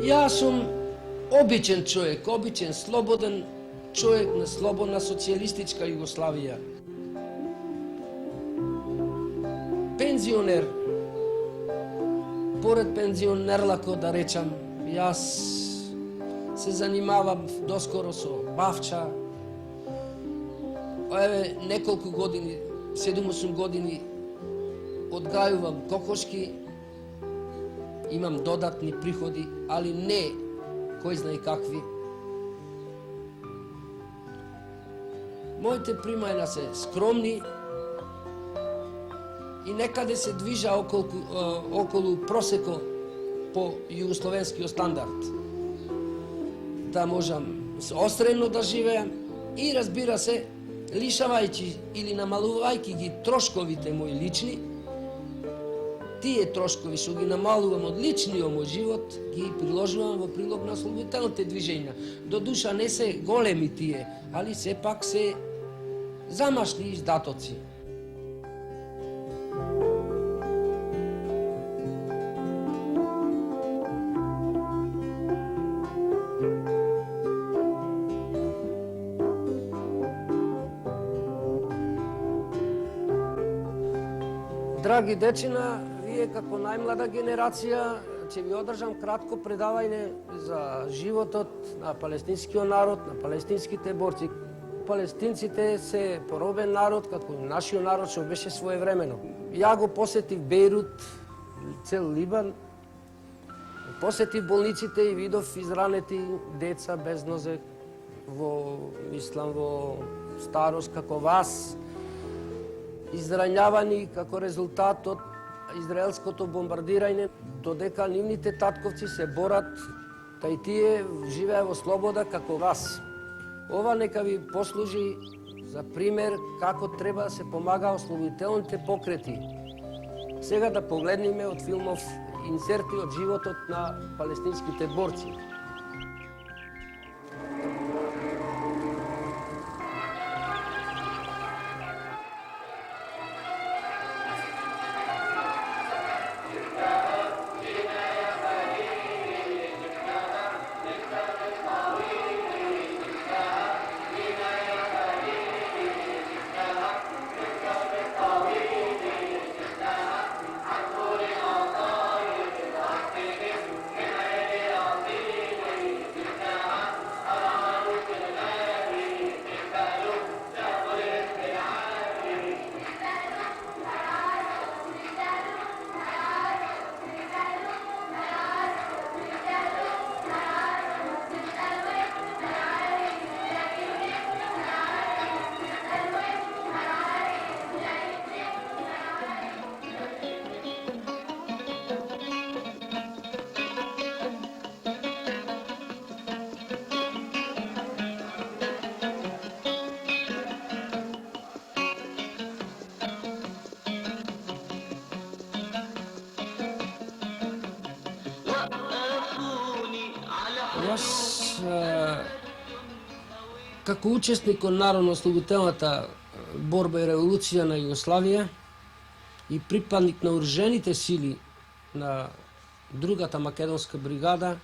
Јас сум обичен човек, обичен, слободен човек на слободна социјалистичка Југославија. Пензионер, поред пензионерлако да речам, јас се занимавам доскоро со бавча. Еве неколку години, 7-8 години одгајувам кокошки, имам додатни приходи, али не кој знае какви. Моите примања се скромни и некаде се движа околу просеко по југословенскиот стандард. Да можам осредно да живеам и, разбира се, лишавајќи или намалувајќи ги трошковите мои лични, тие трошкови што ги намалувам од личниот мој живот, ги приложувам во прилог на ослободителните движења. До душа не се големи тие, али сепак се замашни издатоци. Драги дечина, вие како најмлада генерација ќе ви одржам кратко предавање за животот на палестинскиот народ, на палестинските борци. Палестинците се поробен народ, како и нашиот народ што беше своевремено. Ја го посетив Бејрут, цел Либан, посетив болниците и видов изранети деца без нозе во старост како вас, изранјавани како резултат од израелското бомбардирање, додека нивните татковци се борат, та и тие живее во слобода како вас. Ова нека ви послужи за пример како треба да се помага ослободителните покрети. Сега да погледнеме од филмов инсерти од животот на палестинските борци. Јас, како учесник од народно-ослободителната борба и револуција на Југославија и припадник на оружените сили на другата македонска бригада,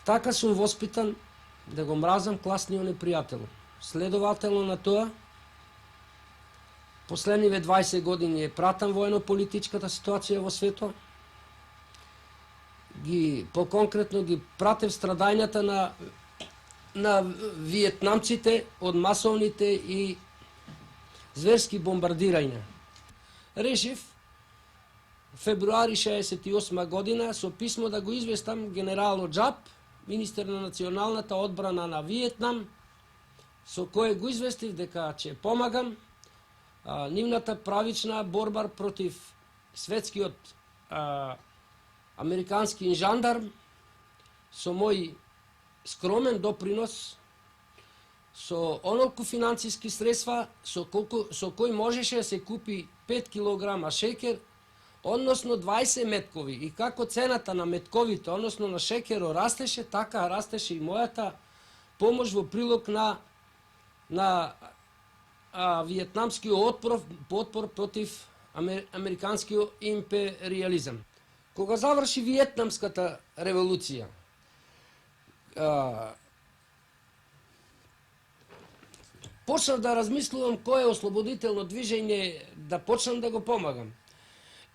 така сум воспитан да го мразам класниот непријател. Следователно на тоа, последниве 20 години пратам воено-политичката ситуација во светот, поконкретно ги пратев страдањата на виетнамците од масовните и зверски бомбардирања. Решив февруари 68 година со писмо да го известам генерал Оџаб, министер на националната одбрана на Виетнам, со кој го известив дека ќе помагам нивната правична борба против светскиот американски жандарм, со мој скромен допринос, со онолку финансиски средства со кој можеше да се купи 5 килограма шекер, односно 20 меткови. И како цената на метковите, односно на шекеро растеше, така растеше и мојата помош во прилог на виетнамскиот отпор против американскиот империализам. Кога заврши Виетнамската револуција, почнав да размислувам кој е ослободително движење, да почнам да го помагам.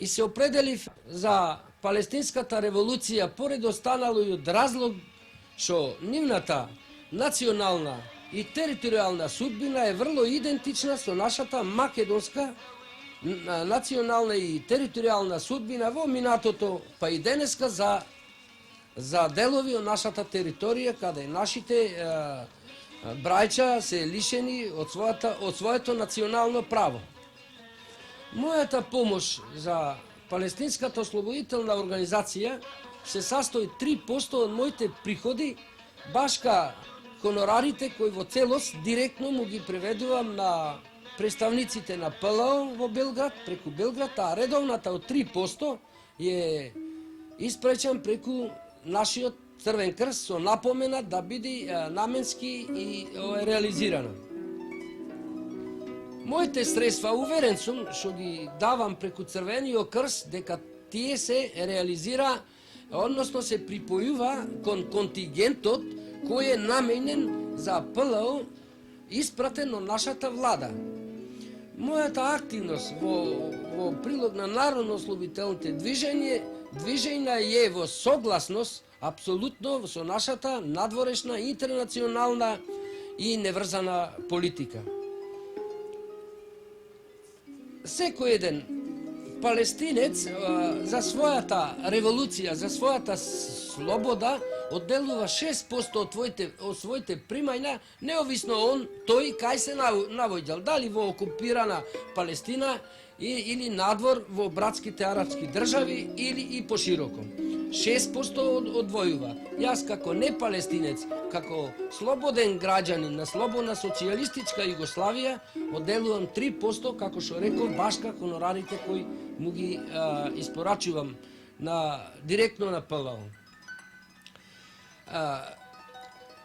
И се определив за Палестинската револуција поред останало и од разлог што нивната национална и територијална судбина е врло идентична со нашата македонска национална и територијална судбина во минатото, па и денеска за делови од нашата територија, каде нашите брајча се лишени од своето национално право. Мојата помош за Палестинската ослободителна организација се sastoji 3% од моите приходи, баш ка хонорарите кои во целост директно му ги преведувам на представниците на ПЛО во Белград, преку Белград, а редовната од 3% е испречен преку нашиот Црвен крст со напомена да биде наменски и реализирана. Моите средства, уверен сум, што ги давам преку Црвениот крст, дека тие се реализира, односно се припојува кон контингентот кој е наменен за ПЛО, испратен од нашата влада. Мојата активност во прилог на народно-ослободителните движења е во согласност апсолутно со нашата надворешна, интернационална и неврзана политика. Секој еден палестинец за својата револуција, за својата слобода, одделува 6% од своите примања, неовисно тој кај се навоѓал, дали во окупирана Палестина или надвор во братските арапски држави или и пошироко. 6% одвојува. Јас како не палестинец, како слободен граѓанин на слободна социјалистичка Југославија, одделувам 3%, како што реков, баш како хонорарите кои му ги испорачувам директно на ПЛО.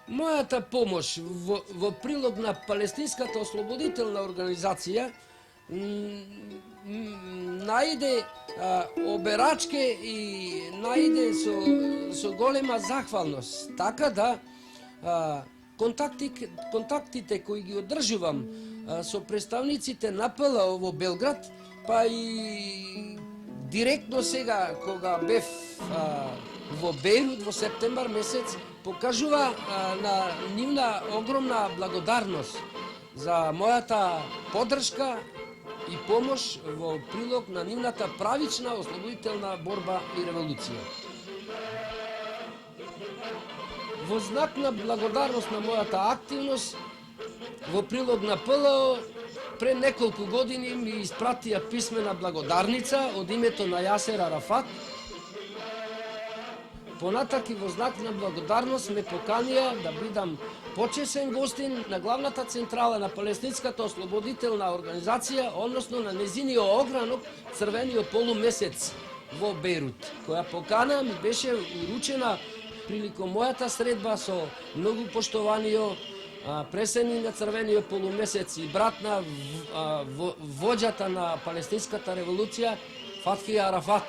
Мојата помош во прилог на Палестинската ослободителна организација наиде оберачке и наиде со голема захвалност. Така да контактите кои ги одржувам со представниците на ПЛО во Белград, па и директно сега кога бев во Бејрут во септембар месец, покажува на нивна огромна благодарност за мојата поддршка и помош во прилог на нивната правична ослободителна борба и револуција. Во знак на благодарност на мојата активност во прилог на ПЛО, пред неколку години ми испратија писмена благодарница од името на Јасер Арафат. Понатаки во знак на благодарност ме поканија да бидам почесен гостин на главната централа на Палестинската ослободителна организација, односно на незиниот огранок Црвениот полумесец во Бејрут, која покана ми беше уручена приликом мојата средба со многу поштованиот преседник на Црвениот полумесец и брат на воđата на Палестинската револуција Фатхи Арафат.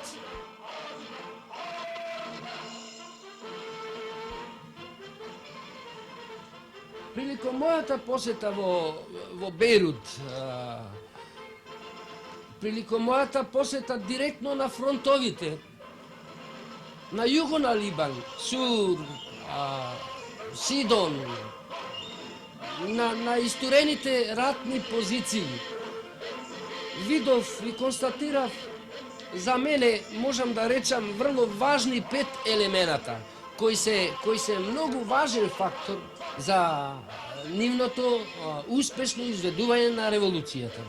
Приликом мојата посета во Бејрут, приликом мојата посета директно на фронтовите, на југо на Либан, Сур, Сидон, на истурените ратни позиции, видов и констатирав, за мене можам да речам врло важни 5 елемента, кои се многу важен фактор за нивното успешно изведување на револуцијата.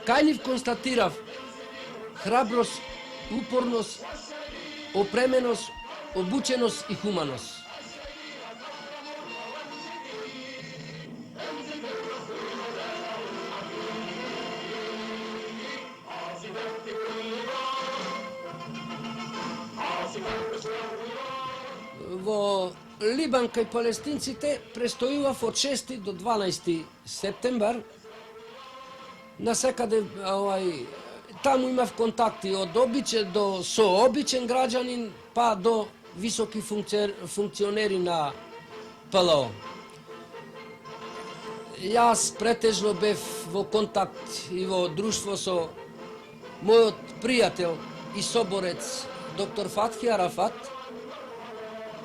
Кај нив констатирав храброст, упорност, опременост, обученост и хуманост. Во Либан кај палестинците престојував од 6 до 12 септембар. Насекаде таму имав контакти со обичен граѓанин па до високи функционери на ПЛО. Јас претежно бев во контакт и во друштво со мојот пријател и соборец доктор Фатхи Арафат.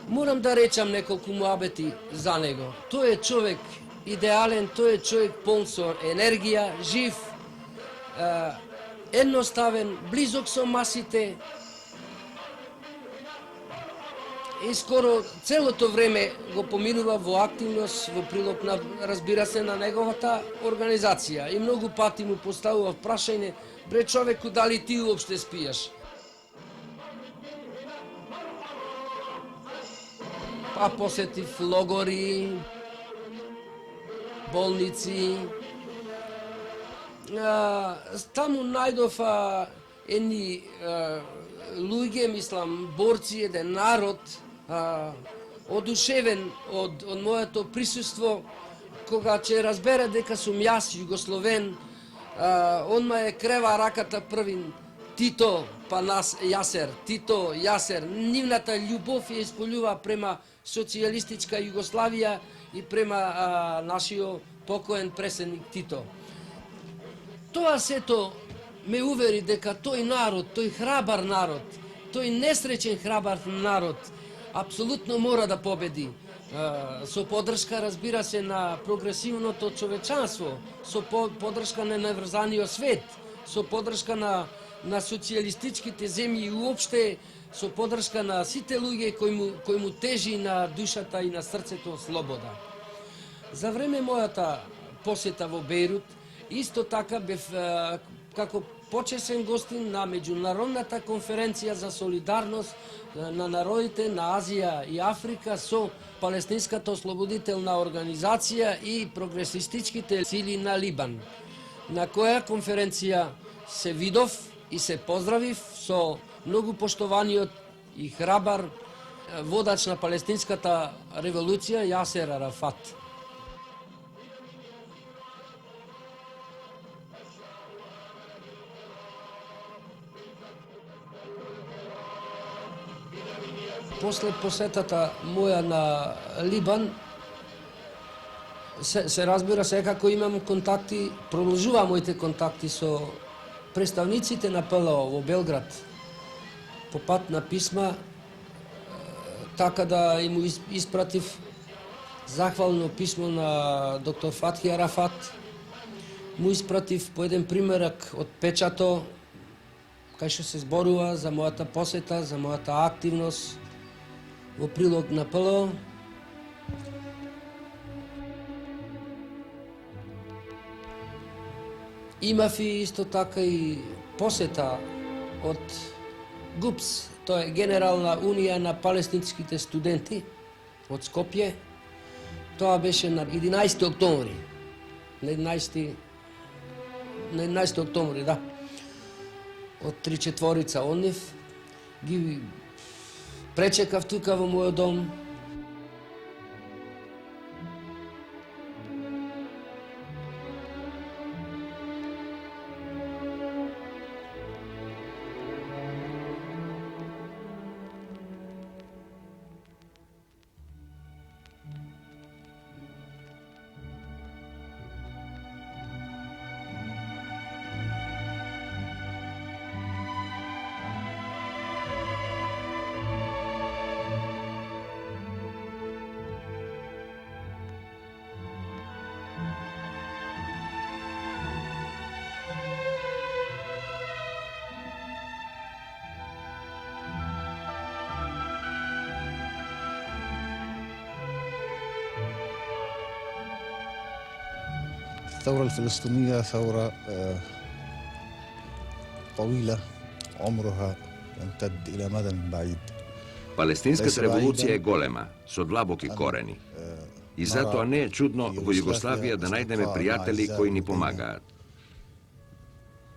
Морам да речам неколку муабети за него. Тој е човек идеален, тој е човек полн со енергија, жив, едноставен, близок со масите. И скоро целото време го поминува во активност, во прилог на, разбира се, на неговата организација. И многу пати му поставува прашање: бре човеку, дали ти уопште спиеш? Па посетив логори, болници. Таму најдов едни луѓе, мислам, борци, еден народ, одушевен од моето присуство, кога ќе разбере дека сум јас југословен, онма е крева раката првин Тито, па нас Јасер, Тито, Јасер, нивната љубов ја исполјува према социјалистичка Југославија и према нашиот покоен преседник Тито. Тоа сето ме увери дека тој народ, тој храбар народ, тој несреќен храбар народ, апсолутно мора да победи. Со поддршка, разбира се, на прогресивното човечанство, со поддршка на неврзаниот свет, со поддршка на социјалистичките земји и уопште со поддршка на сите луѓе кои му тежи на душата и на срцето слобода. За време мојата посета во Бејрут, исто така бев како почесен гостин на меѓународната конференција за солидарност на народите на Азија и Африка со Палестинската ослободителна организација и прогресистичките сили на Либан, на која конференција се видов и се поздравив со многу поштованиот и храбар водач на Палестинската револуција Јасер Арафат. После посетата моја на Либан, се разбира секако имам контакти, продолжувам моите контакти со представниците на ПЛО во Белград по пат на писма, така да им испратив захвално писмо на доктор Фатхи Арафат. Му испратив по еден примерак од печато, кај што се зборува за мојата посета, за мојата активност во прилог на ПЛО. Имав и исто така и посета од ГУПС, тоа е Генерална унија на палестинските студенти од Скопје. Тоа беше на 11 октомври. На 11 октомври, да. Од 3-4 од нив ги пречекав тука во мојот дом. الثورة الفلسطينية ثورة طويلة عمرها يمتد إلى مدى بعيد. Палестинската револуција е голема, со длабоки корени. И затоа не е чудно во Југославија да најдеме пријатели кои ни помагаат.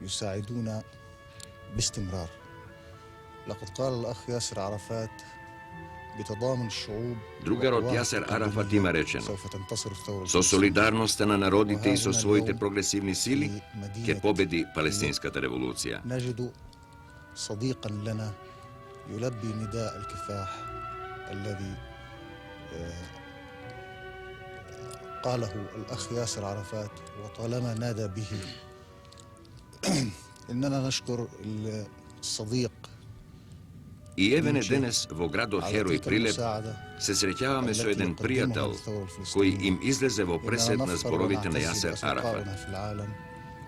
يساعدونا باستمرار. لقد قال الأخ ياسر عرفات بتضامن الشعوب Drugar od وقواها Jaser Arafat التقدمية ima rečeno: سوف تنتصر الثورة So solidarnosta na narodite i so svojite progresivni sili ke pobedi palestinskata revolucija. نجد صديقا لنا يلبي نداء الكفاح الذي قاله الأخ ياسر عرفات وطالما نادى به. إننا نشكر الصديق. I evene denes vo grado Heroj Prilep se srećavame so jedan prijatelj koji im izleze vo presed na zborovite na Jaser Arafat.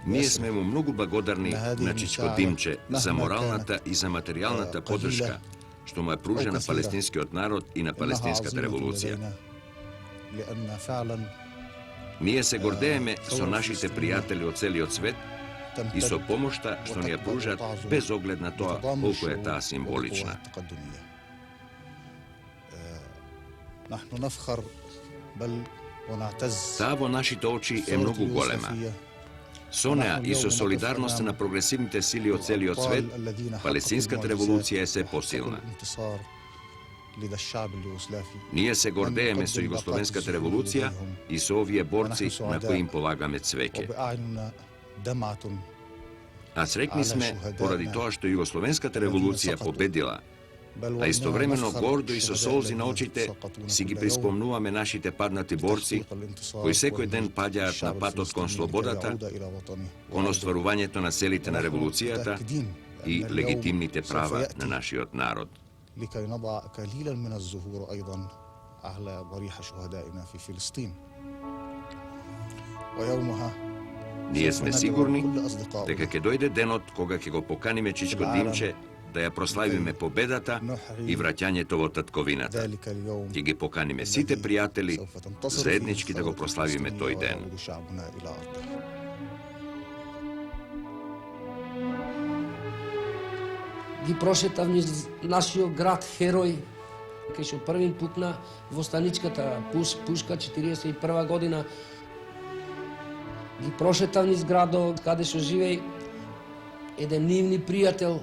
Ние сме му многу благодарни на Чичко Димче за моралната и за материјалната поддршка што му е пружа на палестинскиот народ и на палестинската револуција. Ние се гордееме со нашите пријатели од целиот свет и со помошта што ни ја пружат без оглед на тоа колку е таа символична. Таа во нашите очи е многу голема. Со неа и со солидарноста на прогресивните сили од целиот свет, палестинската револуција е се посилна. Ние се гордееме со југословенската револуција и со овие борци на кои им полагаме цвеќе. А среќни сме поради тоа што југословенската револуција победила, а истовремено гордо и со солзи на очите си ги приспомнуваме нашите паднати борци, кои секој ден паѓаат на патот кон слободата, кон остварувањето на целите на револуцијата и легитимните права на нашиот народ. Ние сме сигурни дека ќе дојде денот кога ќе го поканиме Чичко Димче да ја прославиме победата и враќањето во татковината. Ќе ги поканиме сите пријатели заеднички да го прославиме тој ден. Ги прошетав низ нашиот град Херој, кај што првин пукна востаничката пушка 41 година. Ги прошетав низ градот каде што живеј еден нивни пријател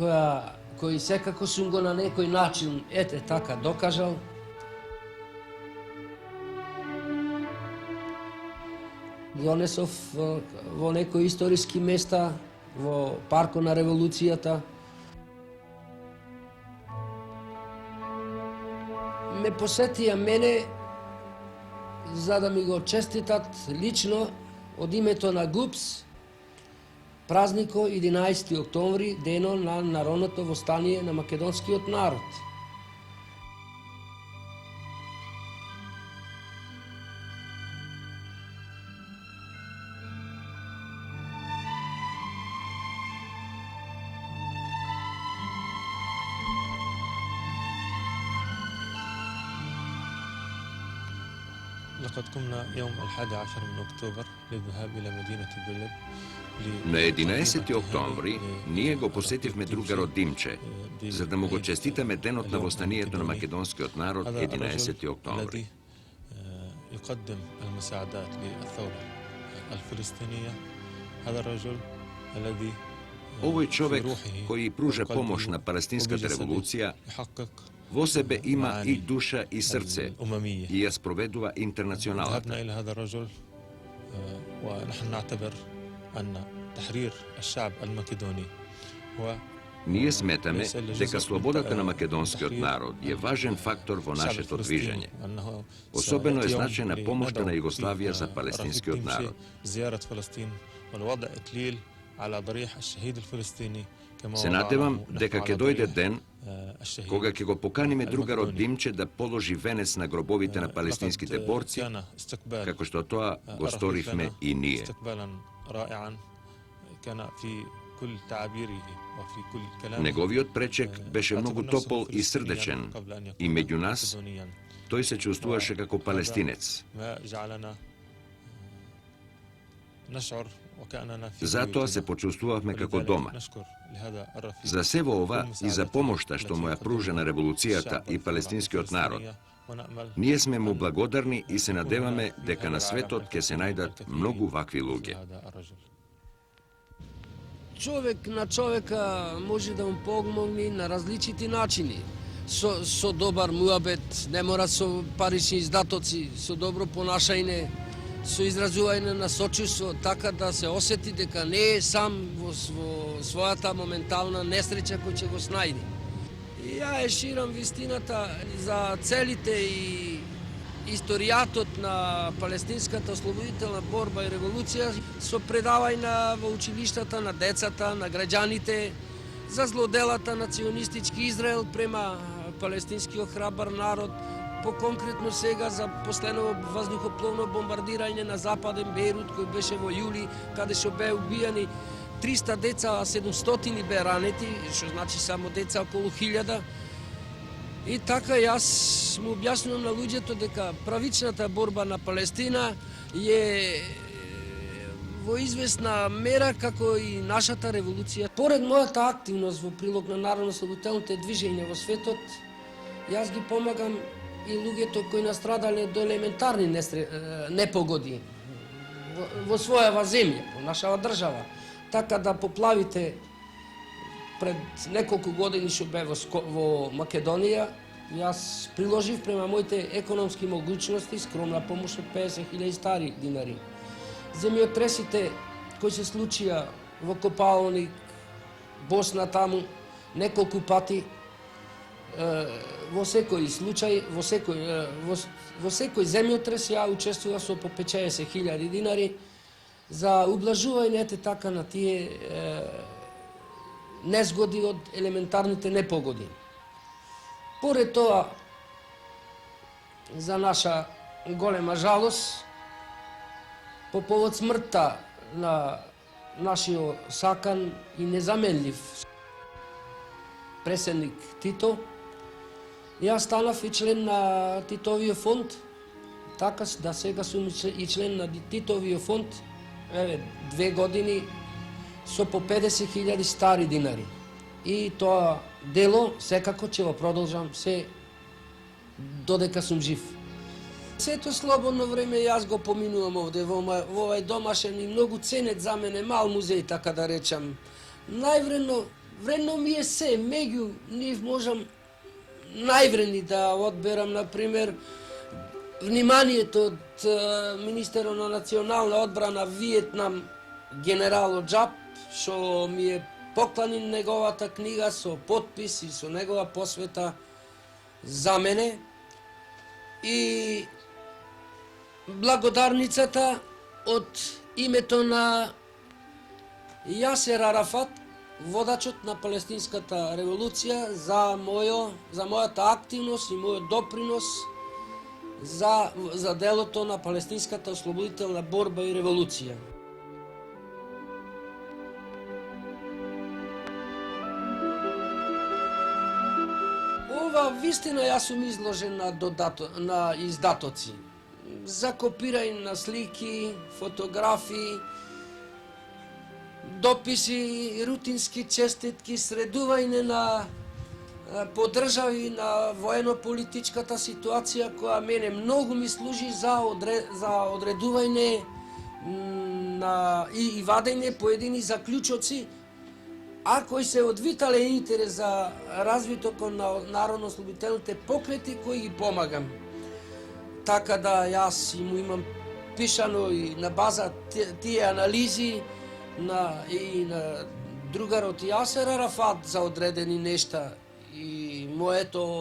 кој секако сум го на некој начин, така, докажал. Ги онесов во некои историски места, во паркот на револуцијата. Ме посетија мене за да ми го честитат лично од името на ГУПС празнико 11 октомври, дено на народното востание на македонскиот народ. لقد قمنا يوم 11 من أكتوبر للذهاب إلى مدينة بلب. На 11 октомври ние го посетивме другарот Димче, за да му го честитаме денот на востанието на македонскиот народ 11 октомври. يقدم المساعدات للثورة الفلسطينية. هذا الرجل الذي Овој човек кој пружа помош на палестинската револуција во себе има и душа и срце и ја спроведува интернационалната. Ние сметаме дека слободата на македонскиот народ е важен фактор во нашето движење. Особено е значена помошта на Југославија за палестинскиот народ. Се надевам дека ќе дојде ден кога ќе го поканиме другарот Димче да положи венец на гробовите на палестинските борци, како што тоа го сторивме и ние. Неговиот пречек беше многу топол и срдечен и меѓу нас тој се чувствуваше како палестинец. Затоа се почувствувавме како дома. За сево ова и за помошта што му ја пружа на револуцијата и палестинскиот народ, ние сме му благодарни и се надеваме дека на светот ќе се најдат многу вакви луѓе. Човек на човека може да му помогне на различити начини. со добар муабет, не мора со парични издатоци, со добро понашање, со изразување на сочувство, така да се осети дека не е сам во својата моментална несреќа кој ќе го снајди. И ја ширам вистината за целите и историјатот на палестинската ослободителна борба и револуција со предавања во училиштата на децата, на граѓаните, за злоделата национистички Израел према палестинскиот храбар народ, по-конкретно сега за последно воздухопловно бомбардирање на западен Бејрут кој беше во јули, каде што беа убијани 300 деца, а 700 беа ранети, што значи само деца околу 1000. И така јас му објаснувам на луѓето дека правичната борба на Палестина е во известна мера како и нашата револуција. Поред мојата активност во прилог на народно-ослободителните движења во светот, јас ги помагам и луѓето кои настрадале до елементарни непогоди во својава земја, во нашава држава. Така да поплавите пред неколку години што бе во Македонија, јас приложив према моите економски могуćности скромна помош од 50.000 стари динари. Земјотресите кои се случија во Копалник, Босна таму, неколку пати, во секој случај, во секој земјотрес ја учествував со по 50.000 динари за ублажување така на тие незгоди од елементарните непогоди. Поред тоа, за наша голема жалост, по повод смртта на нашиот сакан и незаменлив преседник Тито, јас станав и член на Титовиот фонд, така да сега сум и член на Титовиот фонд, 2 години со по 50.000 стари динари. И тоа дело секако ќе го продолжам се додека сум жив. Сето слободно време јас го поминувам овде во овај домашен и многу ценет за мене мал музеј, така да речам. Вредно ми е се, меѓу нив можам највредни да одберам, например, вниманието од министерот на национална одбрана Виетнам, генерал Оджап, што ми е поклани неговата книга со потпис и со негова посвета за мене. И благодарницата од името на Јасер Арафат, водачот на палестинската револуција, за мојата активност и мојот допринос за делото на палестинската ослободителна борба и револуција. Ова вистина јас сум изложен на издатоци. За копирање на слики, фотографии, дописи, рутински честитки, средување на поддржави на воено-политичката ситуација која мене многу ми служи за одредување и вадење поедини заклучоци, а кои се од витален интерес за развитокот на народно-ослободителните покрети кои ги помагам. Така да јас му имам пишано и на база тие анализи и на другарот Јасер Арафат за одредени нешта и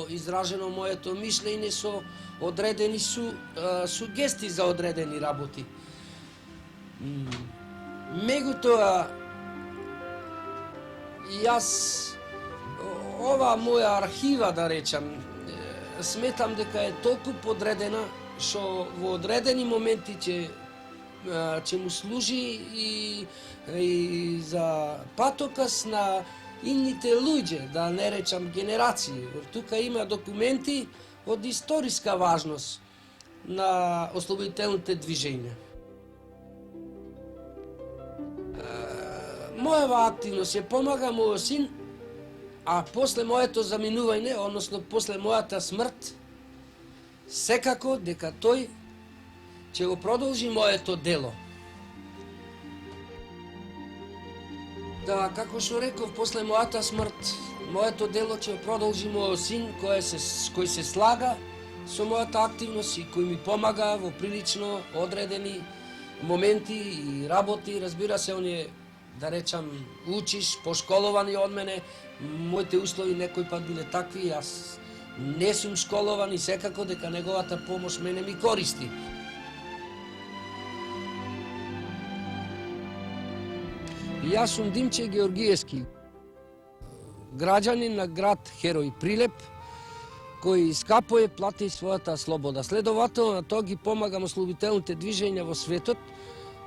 изражено моето мишлење со одредени сугести за одредени работи. Меѓутоа, јас ова моја архива, да речам, сметам дека е толку подредена што во одредени моменти ќе му служи и за патокас на инните луѓе, да не речам генерации. Тука има документи од историска важност на ослободителните движења. Мојава активност ја помага мојот син, а после моето заминување, односно после мојата смрт, секако дека тој ќе го продолжи моето дело. Да, како што реков, после мојата смрт, моето дело ќе продолжи мојот син кој се слага со мојата активност и кој ми помага во прилично одредени моменти и работи. Разбира се, он е, да речам, учиш, пошколован и од мене. Моите услови некој пат биле такви, јас не сум школован и секако дека неговата помош мене ми користи. Јас сум Димче Георгиевски, граѓанин на град Херој Прилеп, кој скапо е плати својата слобода. Следователно, тоа ги помагам ослободителните движења во светот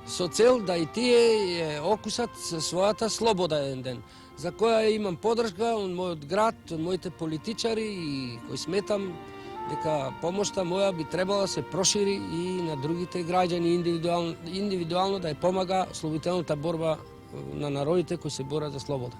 со цел да и тие ја окусат својата слобода еден ден, за која имам поддршка од мојот град, од моите политичари и кој сметам дека помошта моја би требала да се прошири и на другите граѓани индивидуално да ја помага ослободителната борба на народите кои се борат за слобода.